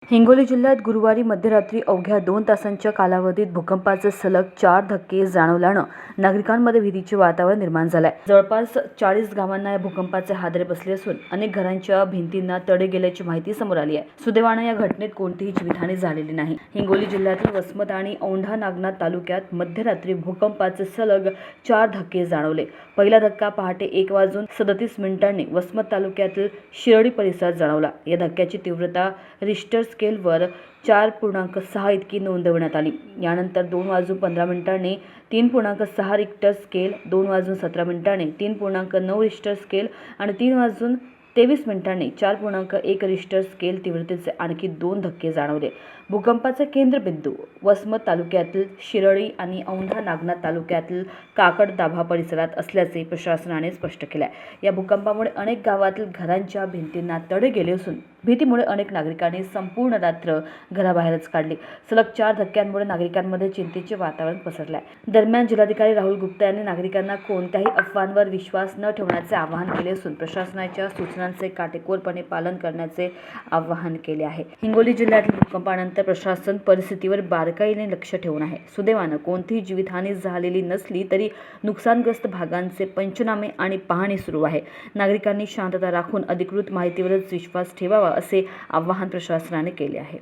हिंगोली जिल्ह्यात गुरुवारी मध्यरात्री अवघ्या 2 तासांच्या कालावधीत भूकंपाचे सलग 4 धक्के जाणवल्यानं नागरिकांमध्ये भीतीचे वातावरण निर्माण झाले. जवळपास 40 गावांना या भूकंपाचे हादरे बसले असून अनेक घरांच्या भिंतींना तडे गेल्याची माहिती समोर आली आहे. सुदैवाने या घटनेत कोणतीही जीवितहानी झालेली नाही. हिंगोली जिल्ह्यातील वसमत आणि औंढा नागनाथ तालुक्यात मध्यरात्री भूकंपाचे सलग 4 धक्के जाणवले. पहिला धक्का पहाटे 1:37 वसमत तालुक्यातील शिरडी परिसरात जाणवला. या धक्क्याची तीव्रता रिश्टर स्केलवर 4.6 इतकी नोंदवण्यात आली. यानंतर 2:15 3.6 रिक्टर स्केल, 2:17 3.9 रिक्टर स्केल आणि 3:23 4.1 रिक्टर स्केल तीव्रतेचे आणखी 2 धक्के जाणवले. भूकंपाचे केंद्रबिंदू वसमत तालुक्यातील शिरडी आणि औंढा नागनाथ तालुक्यातील काकडदाभा परिसरात असल्याचे प्रशासनाने स्पष्ट केले आहे. या भूकंपामुळे अनेक गावातील घरांच्या भिंतींना तडे गेले असून भीतीमुळे अनेक नागरिकांनी संपूर्ण रात्र घराबाहेरच काढली. सलग 4 धक्क्यांमुळे नागरिकांमध्ये चिंतेचे वातावरण पसरले आहे. दरम्यान जिल्हाधिकारी राहुल गुप्ता यांनी नागरिकांना कोणत्याही अफवांवर विश्वास न ठेवण्याचे आवाहन केले असून प्रशासनाच्या सूचनांचे काटेकोरपणे पालन करण्याचे आवाहन केले आहे. हिंगोली जिल्ह्यातील भूकंपानंतर प्रशासन परिस्थितीवर बारकाईने लक्ष ठेवून आहे. सुदैवाने कोणतीही जीवितहानी झालेली नसली तरी नुकसानग्रस्त भागांचे पंचनामे आणि पाहणी सुरू आहे. नागरिकांनी शांतता राखून अधिकृत माहितीवरच विश्वास ठेवावा असे आवाहन प्रशासनाने केले आहे.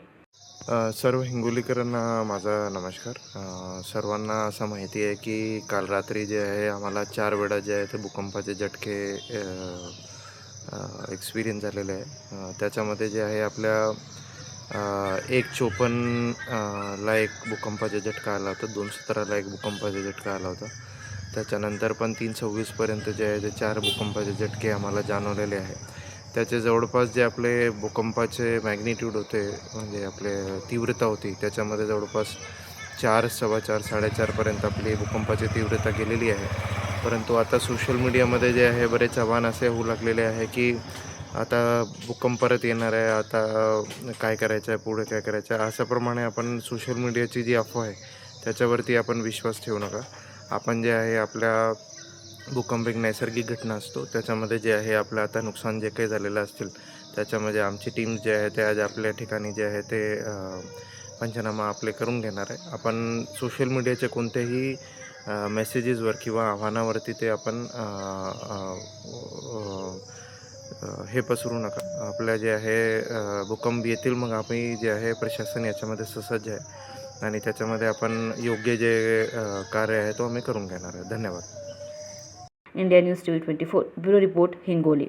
सर्व हिंगोलीकरांना माझा नमस्कार. सर्वांना असं माहिती आहे की काल रात्री जे आहे आम्हाला 4 वेळा जे आहे ते भूकंपाचे झटके एक्सपिरियन्स झालेले आहे. त्याच्यामध्ये जे आहे आपल्या 1:54 ला एक भूकंपाचा झटका आला होता, 2:17 एक भूकंपाचा झटका आला होता. त्याच्यानंतर पण 3:26 पर्यंत जे आहे ते 4 भूकंपाचे झटके आम्हाला जाणवलेले आहे. त्याचे जवळपास जे आपले भूकंपाचे मॅग्निट्यूड होते म्हणजे आपले तीव्रता होती त्याच्यामध्ये जवळपास 4, 4.25, 4.5 पर्यंत आपली भूकंपाची तीव्रता गेलेली आहे. परंतु आता सोशल मीडियामध्ये जे आहे बरेच आव्हान असे होऊ लागलेले आहे की आता भूकंप परत येणार आहे, आता काय करायचं आहे, पुढे काय करायचं आहे, अशाप्रमाणे आपण सोशल मीडियाची जी अफवा आहे त्याच्यावरती आपण विश्वास ठेवू नका. आपण जे आहे आपल्या भूकंप एक नैसर्गिक घटना असतो, त्याच्यामध्ये जे आहे आपलं आता नुकसान जे काही झालेलं असतील त्याच्यामध्ये आमची टीम जे आहे ते आज आपल्या ठिकाणी जे आहे ते पंचनामा आपले करून घेणार आहे. आपण सोशल मीडियाच्या कोणत्याही मेसेजेसवर किंवा आव्हानावरती ते आपण हे पसरू नका. आपल्या जे आहे भूकंप येतील मग आम्ही जे आहे प्रशासन याच्यामध्ये ससज्ज आहे आणि त्याच्यामध्ये आपण योग्य जे कार्य आहे तो आम्ही करून घेणार आहे. धन्यवाद. India news TV 24 bureau report Hingoli.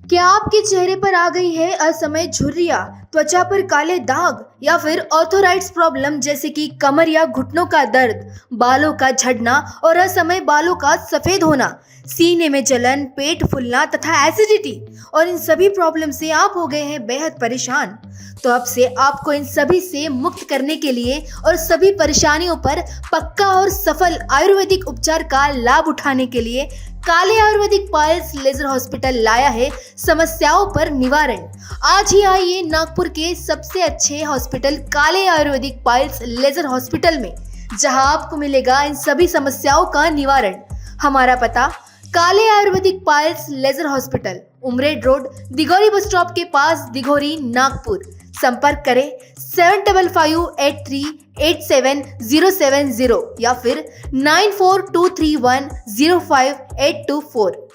क्या आपके चेहरे पर आ गई है असमय झुर्रियां, त्वचा पर काले दाग या फिर ऑर्थोराइड्स प्रॉब्लम जैसे कि कमर या घुटनों का दर्द, बालों का झड़ना और असमय बालों का सफेद होना, सीने में जलन, पेट फूलना तथा एसिडिटी और इन सभी प्रॉब्लम से आप हो गए हैं बेहद परेशान? तो अब से आपको इन सभी से मुक्त करने के लिए और सभी परेशानियों पर पक्का और सफल आयुर्वेदिक उपचार का लाभ उठाने के लिए काले आयुर्वेदिक पाइल्स लेजर हॉस्पिटल लाया है समस्याओं पर निवारण. आज ही आइए नागपुर के सबसे अच्छे हॉस्पिटल काले आयुर्वेदिक पाइल्स लेजर हॉस्पिटल में, जहां आपको मिलेगा इन सभी समस्याओं का निवारण. हमारा पता काले आयुर्वेदिक piles laser hospital, Umred road, Dighori bus stop के पास, दिघोरी, नागपुर. संपर्क करें 7553838070 या फिर 9423105824.